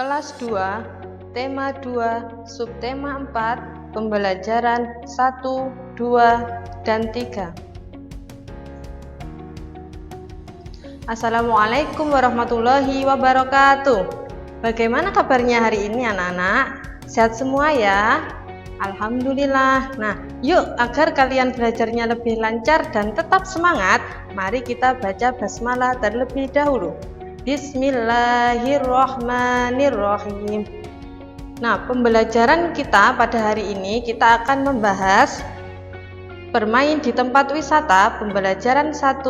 Kelas 2, Tema 2, Subtema 4, Pembelajaran 1, 2, dan 3. Assalamualaikum warahmatullahi wabarakatuh. Bagaimana kabarnya hari ini anak-anak? Sehat semua ya? Alhamdulillah. Nah, yuk agar kalian belajarnya lebih lancar dan tetap semangat, mari kita baca basmalah terlebih dahulu. Bismillahirrohmanirrohim. Nah, pembelajaran kita pada hari ini kita akan membahas bermain di tempat wisata, pembelajaran 1,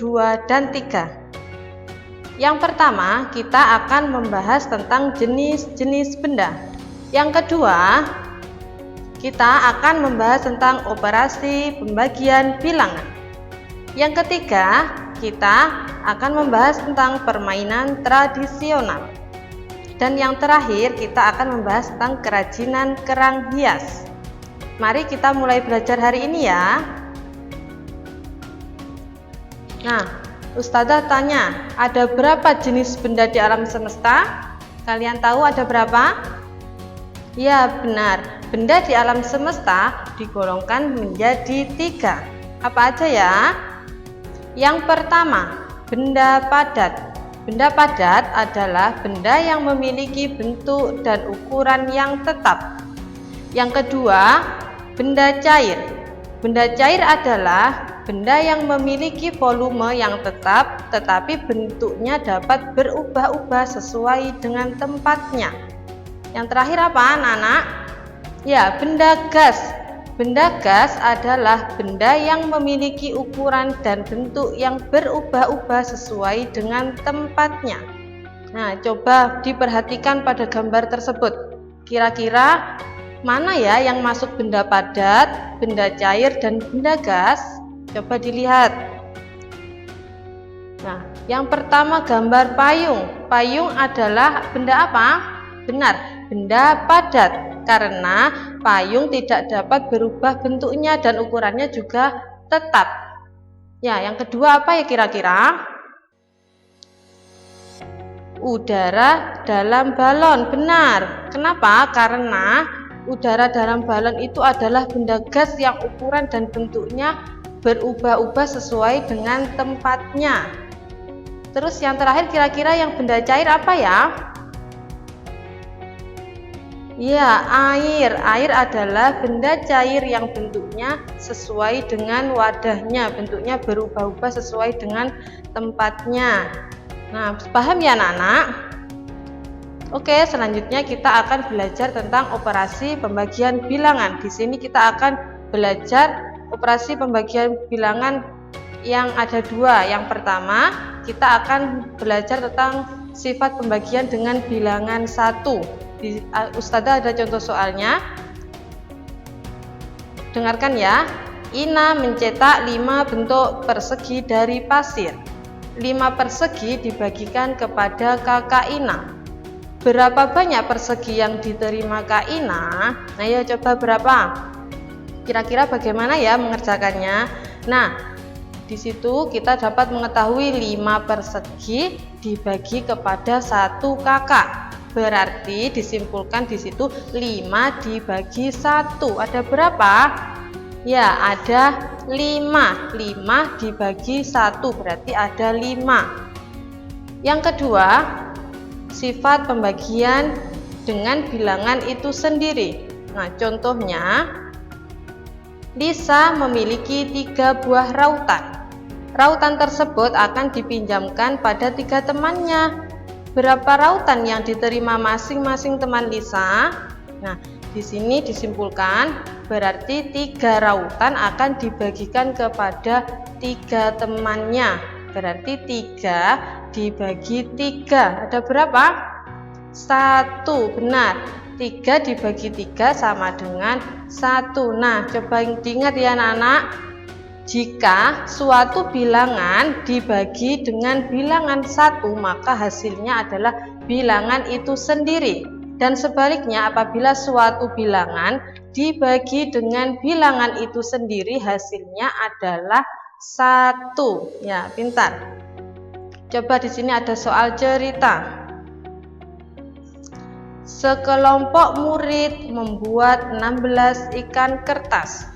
2, dan 3. Yang pertama, kita akan membahas tentang jenis-jenis benda. Yang kedua, kita akan membahas tentang operasi pembagian bilangan. Yang ketiga, kita akan membahas tentang permainan tradisional. Dan yang terakhir, kita akan membahas tentang kerajinan kerang hias. Mari kita mulai belajar hari ini ya. Nah, Ustazah tanya, ada berapa jenis benda di alam semesta? Kalian tahu ada berapa? Ya, benar. Benda di alam semesta digolongkan menjadi 3. Apa aja ya? Yang pertama, benda padat. Benda padat adalah benda yang memiliki bentuk dan ukuran yang tetap. Yang kedua, benda cair. Benda cair adalah benda yang memiliki volume yang tetap, tetapi bentuknya dapat berubah-ubah sesuai dengan tempatnya. Yang terakhir apa, anak-anak? Ya, benda gas. Benda gas adalah benda yang memiliki ukuran dan bentuk yang berubah-ubah sesuai dengan tempatnya. Nah, coba diperhatikan pada gambar tersebut. Kira-kira mana ya yang masuk benda padat, benda cair, dan benda gas? Coba dilihat. Nah, yang pertama gambar payung. Payung adalah benda apa? Benar, benda padat. Karena payung tidak dapat berubah bentuknya dan ukurannya juga tetap. Ya, yang kedua apa ya kira-kira? Udara dalam balon. Benar. Kenapa? Karena udara dalam balon itu adalah benda gas yang ukuran dan bentuknya berubah-ubah sesuai dengan tempatnya. Terus yang terakhir kira-kira yang benda cair apa ya? Ya, air. Air adalah benda cair yang bentuknya sesuai dengan wadahnya, bentuknya berubah-ubah sesuai dengan tempatnya. Nah, paham ya anak-anak? Oke, selanjutnya kita akan belajar tentang operasi pembagian bilangan. Di sini kita akan belajar operasi pembagian bilangan yang ada 2. Yang pertama, kita akan belajar tentang sifat pembagian dengan bilangan 1. Ustazah ada contoh soalnya. Dengarkan ya. Ina mencetak 5 bentuk persegi dari pasir. 5 persegi dibagikan kepada kakak Ina. Berapa banyak persegi yang diterima Kak Ina? Nah, ya coba berapa? Kira-kira bagaimana ya mengerjakannya? Nah, di situ kita dapat mengetahui 5 persegi dibagi kepada 1 kakak. Berarti disimpulkan di situ 5 dibagi 1. Ada berapa? Ya, ada 5. 5 dibagi 1 berarti ada 5. Yang kedua, sifat pembagian dengan bilangan itu sendiri. Nah, contohnya Lisa memiliki 3 buah rautan. Rautan tersebut akan dipinjamkan pada 3 temannya. Berapa rautan yang diterima masing-masing teman Lisa? Nah, di sini disimpulkan berarti 3 rautan akan dibagikan kepada 3 temannya. Berarti 3 dibagi 3. Ada berapa? 1. Benar. 3 dibagi 3 sama dengan 1. Nah, coba diingat ya anak-anak. Jika suatu bilangan dibagi dengan bilangan 1, maka hasilnya adalah bilangan itu sendiri. Dan sebaliknya, apabila suatu bilangan dibagi dengan bilangan itu sendiri, hasilnya adalah 1. Ya, pintar. Coba di sini ada soal cerita. Sekelompok murid membuat 16 ikan kertas.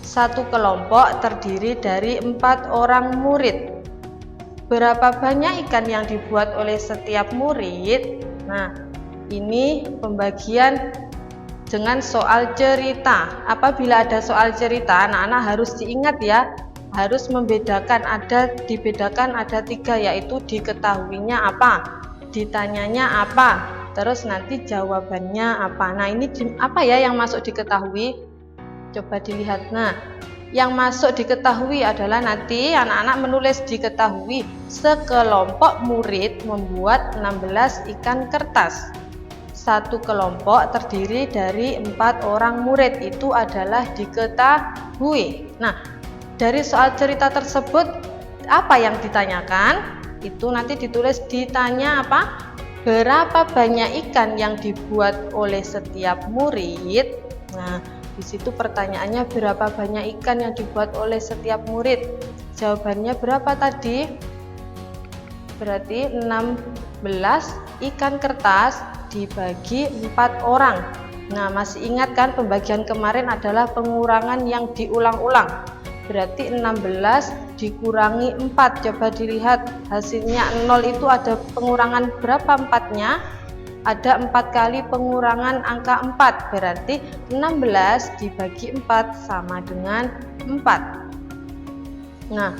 Satu kelompok terdiri dari 4 orang murid. Berapa banyak ikan yang dibuat oleh setiap murid? Nah, ini pembagian dengan soal cerita. Apabila ada soal cerita, anak-anak harus diingat ya, harus dibedakan ada 3, yaitu diketahuinya apa, ditanyanya apa, terus nanti jawabannya apa. Nah, ini apa ya yang masuk diketahui? Coba dilihat. Nah, yang masuk diketahui adalah nanti anak-anak menulis diketahui sekelompok murid membuat 16 ikan kertas. Satu kelompok terdiri dari 4 orang murid, itu adalah diketahui. Nah, dari soal cerita tersebut apa yang ditanyakan? Itu nanti ditulis ditanya apa? Berapa banyak ikan yang dibuat oleh setiap murid? Nah, di situ pertanyaannya berapa banyak ikan yang dibuat oleh setiap murid. Jawabannya berapa tadi? Berarti 16 ikan kertas dibagi 4 orang. Nah, masih ingat kan pembagian kemarin adalah pengurangan yang diulang-ulang. Berarti 16 dikurangi 4. Coba dilihat hasilnya 0 itu ada pengurangan berapa 4-nya? Ada 4 kali pengurangan angka 4, berarti 16 dibagi 4 sama dengan 4. Nah,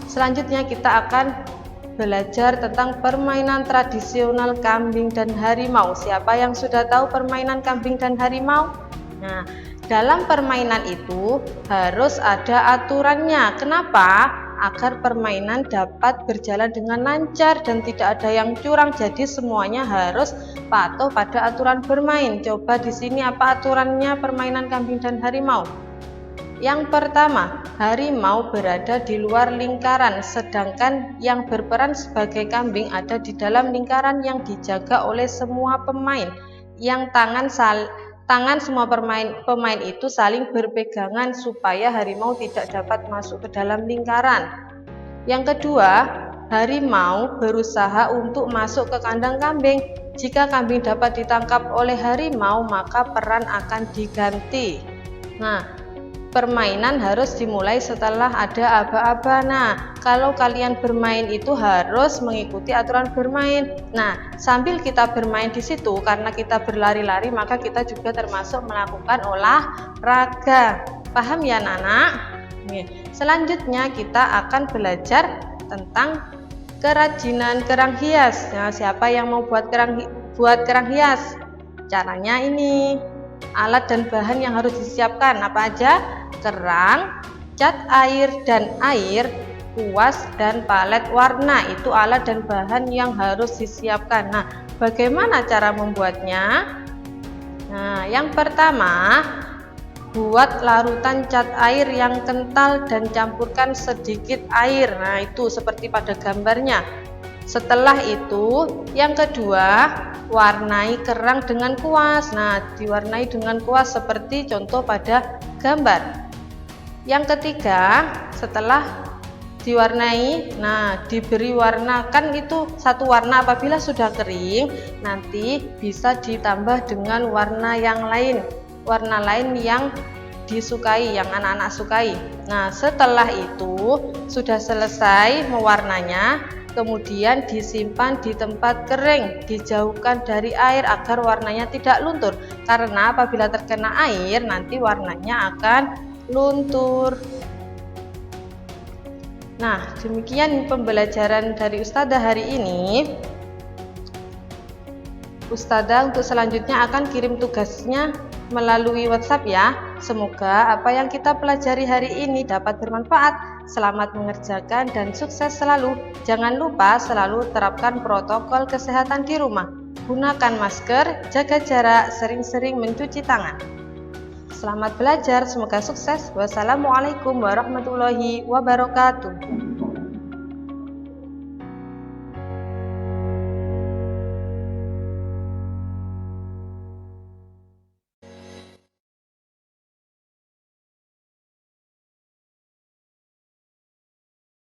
selanjutnya kita akan belajar tentang permainan tradisional kambing dan harimau. Siapa yang sudah tahu permainan kambing dan harimau? Nah, dalam permainan itu harus ada aturannya. Kenapa? Agar permainan dapat berjalan dengan lancar dan tidak ada yang curang. Jadi semuanya harus patuh pada aturan bermain. Coba di sini apa aturannya permainan kambing dan harimau? Yang pertama, harimau berada di luar lingkaran, sedangkan yang berperan sebagai kambing ada di dalam lingkaran yang dijaga oleh semua pemain. Yang tangan semua pemain itu saling berpegangan supaya harimau tidak dapat masuk ke dalam lingkaran. Yang kedua, harimau berusaha untuk masuk ke kandang kambing. Jika kambing dapat ditangkap oleh harimau, maka peran akan diganti. Nah, permainan harus dimulai setelah ada aba-aba. Nah, kalau kalian bermain itu harus mengikuti aturan bermain. Nah, sambil kita bermain di situ, karena kita berlari-lari, maka kita juga termasuk melakukan olahraga. Paham ya, anak-anak? Selanjutnya kita akan belajar tentang kerajinan kerang hias. Nah, siapa yang mau buat kerang hias? Caranya ini. Alat dan bahan yang harus disiapkan apa aja? Kerang, cat air dan air, kuas, dan palet warna. Itu alat dan bahan yang harus disiapkan. Nah, bagaimana cara membuatnya? Nah, yang pertama, buat larutan cat air yang kental dan campurkan sedikit air. Nah, itu seperti pada gambarnya. Setelah itu, yang kedua, warnai kerang dengan kuas. Nah, diwarnai dengan kuas seperti contoh pada gambar. Yang ketiga, setelah diwarnai, nah diberi warna, kan itu satu warna. Apabila sudah kering, nanti bisa ditambah dengan warna yang lain, warna lain yang disukai, yang anak-anak sukai. Nah, setelah itu sudah selesai mewarnanya, kemudian disimpan di tempat kering, dijauhkan dari air agar warnanya tidak luntur, karena apabila terkena air nanti warnanya akan luntur. Nah, demikian pembelajaran dari Ustadzah hari ini. Ustadzah untuk selanjutnya akan kirim tugasnya melalui WhatsApp ya. Semoga apa yang kita pelajari hari ini dapat bermanfaat. Selamat mengerjakan dan sukses selalu. Jangan lupa selalu terapkan protokol kesehatan di rumah. Gunakan masker, jaga jarak, sering-sering mencuci tangan. Selamat belajar, semoga sukses. Wassalamualaikum warahmatullahi wabarakatuh.